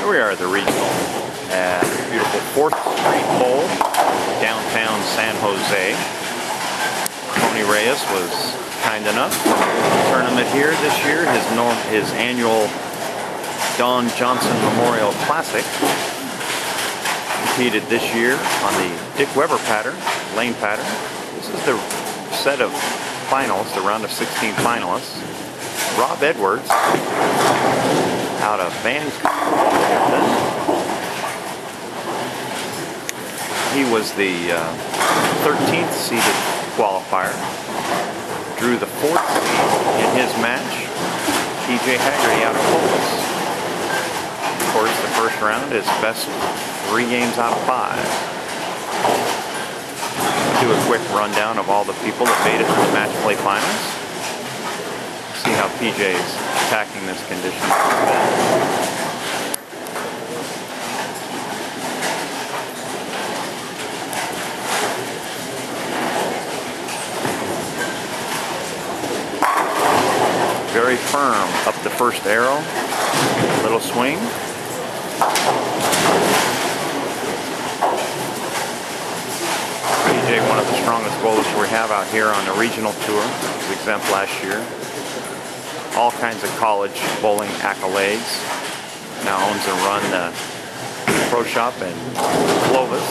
Here we are at the regional at beautiful 4th Street Bowl, downtown San Jose. Tony Reyes was kind enough to tournament here this year, his annual Don Johnson Memorial Classic. Competed this year on the Dick Weber pattern, lane pattern. This is the set of finals, the round of 16 finalists. Rob Edwards out of Vancouver. He was the 13th seeded qualifier. Drew the 4th seed in his match, PJ Haggerty out of Polis. Of course, the first round is best 3 games out of 5. I'll do a quick rundown of all the people that made it to the match play finals. See how PJ is attacking this condition. Very firm up the first arrow. Little swing. PJ, one of the strongest bowlers we have out here on the regional tour. He was exempt last year. All kinds of college bowling accolades. Now owns and runs the pro shop in Clovis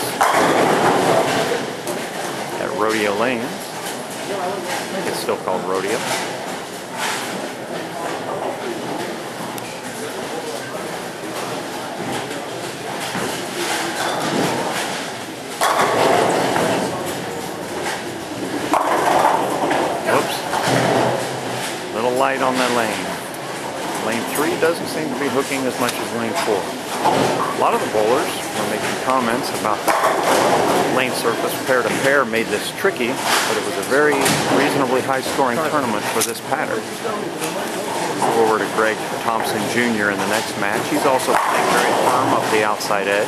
at Rodeo Lanes. I think it's still called Rodeo. Light on that lane. Lane 3 doesn't seem to be hooking as much as lane 4. A lot of the bowlers were making comments about the lane surface pair to pair made this tricky, but it was a very reasonably high scoring tournament for this pattern. Go over to Greg Thompson Jr. in the next match. He's also playing very firm up the outside edge.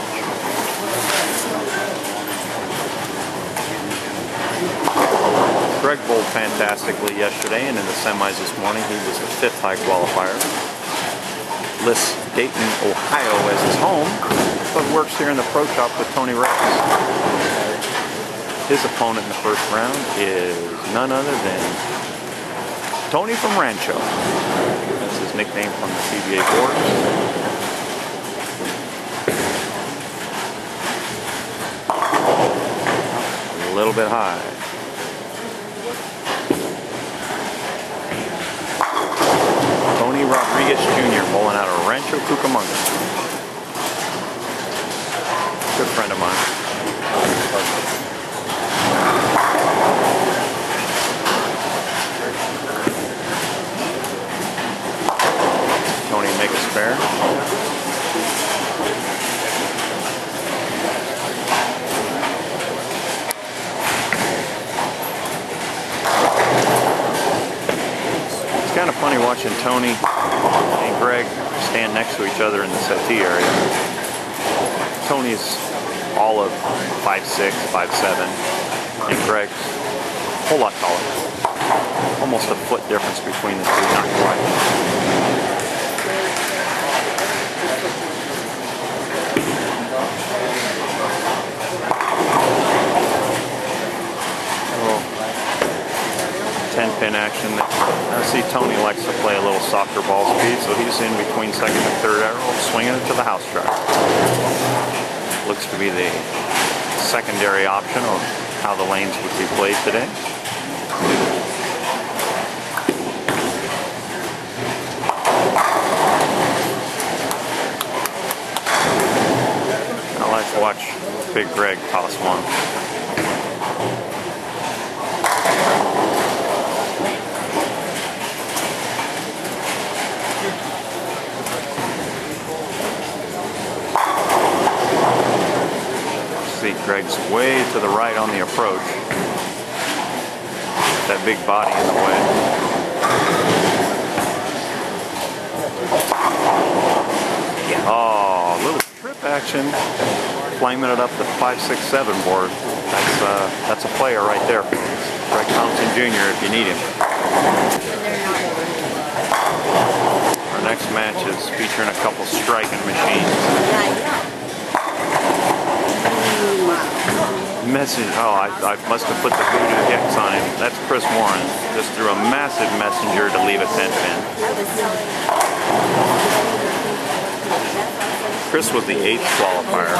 Greg bowled fantastically yesterday, and in the semis this morning he was the 5th high qualifier. Lists Dayton, Ohio as his home, but works here in the pro shop with Tony Reyes. His opponent in the first round is none other than Tony from Rancho. That's his nickname from the PBA boards. A little bit high. Tony Rodriguez Jr. bowling out of Rancho Cucamonga. Good friend of mine. Tony make a spare. Kind of funny watching Tony and Greg stand next to each other in the settee area. Tony's all of 5'6", 5'7", and Greg's a whole lot taller. Almost a foot difference between the two, not quite. Oh, 10-pin action. I see Tony likes to play a little softer ball speed, so he's in between 2nd and 3rd arrow, swinging it to the house track. Looks to be the secondary option of how the lanes would be played today. I like to watch Big Greg toss one. Greg's way to the right on the approach. That big body in the way. Oh, little trip action. Flaming it up the 5-6-7 board. That's a player right there. Greg Thompson Jr. if you need him. Next match is featuring a couple striking machines. Message. Oh, I must have put the voodoo X on him. That's Chris Warren. Just threw a massive messenger to leave a 10 pin. Chris was the 8th qualifier.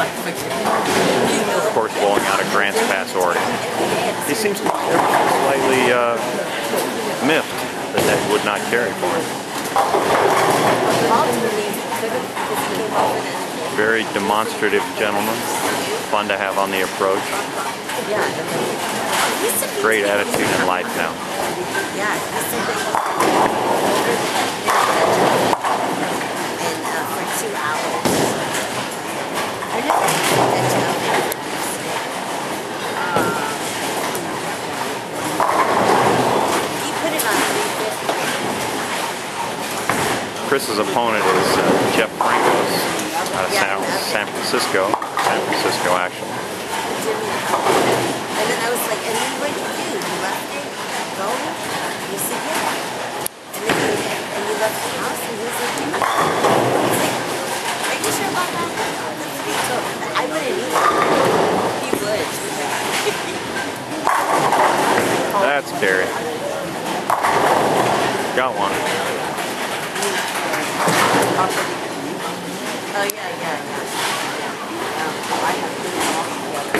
Of course, blowing out of Grants Pass, Oregon. He seems to be slightly miffed that that would not carry for him. Very demonstrative gentleman. Fun to have on the approach. Great attitude in life now. For 2 hours. Chris's opponent is Jeff Frankos out of San Francisco. San Francisco, actually. And then I was like, and then what did you do? You left it? Go? You said, yeah. And you left the house? And he was like, yeah. He's like, are you sure about that? So I wouldn't either. He would. That's scary. Got one. Oh, yeah. I have to do it all together.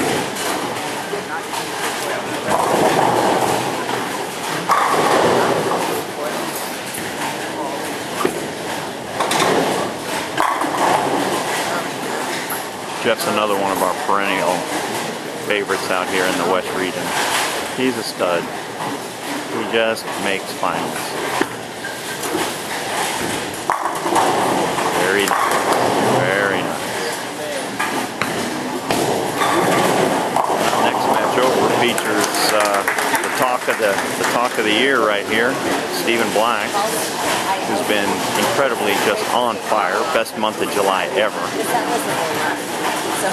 Jeff's another one of our perennial favorites out here in the West region. He's a stud. He just makes finals. Very nice. Very nice. Next match over features the talk of the year right here, Stephen Black, who's been incredibly just on fire. Best month of July ever.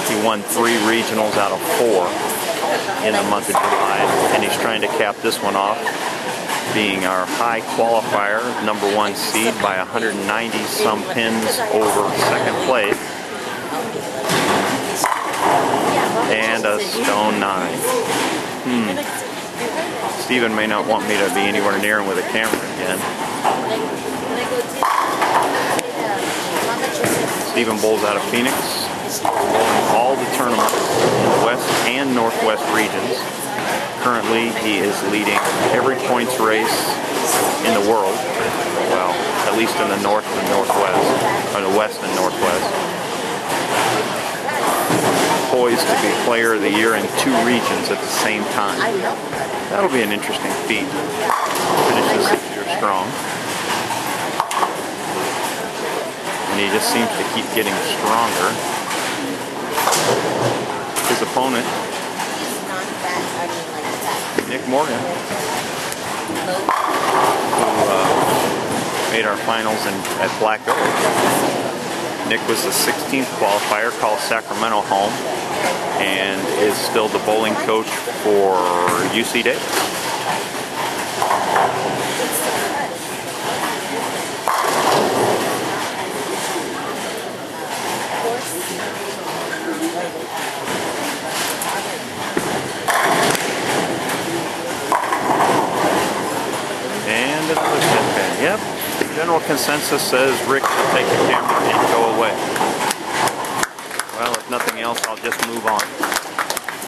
He won 3 regionals out of 4 in the month of July, and he's trying to cap this one off, being our high qualifier, #1 seed by 190 some pins over second place, and a stone 9. Stephen may not want me to be anywhere near him with a camera again. Stephen bowls out of Phoenix, bowling all the tournaments in the West and Northwest regions. Currently, he is leading every points race in the world. Well, at least in the North and Northwest, or the West and Northwest. Poised to be Player of the Year in 2 regions at the same time. That'll be an interesting feat. Finishes this year strong. And he just seems to keep getting stronger. His opponent, Nick Morgan, who made our finals at Black Oak. Nick was the 16th qualifier, called Sacramento home, and is still the bowling coach for UC Davis. And another 10 pin. Yep. General consensus says Rick should take the camera and go away. Well, if nothing else, I'll just move on.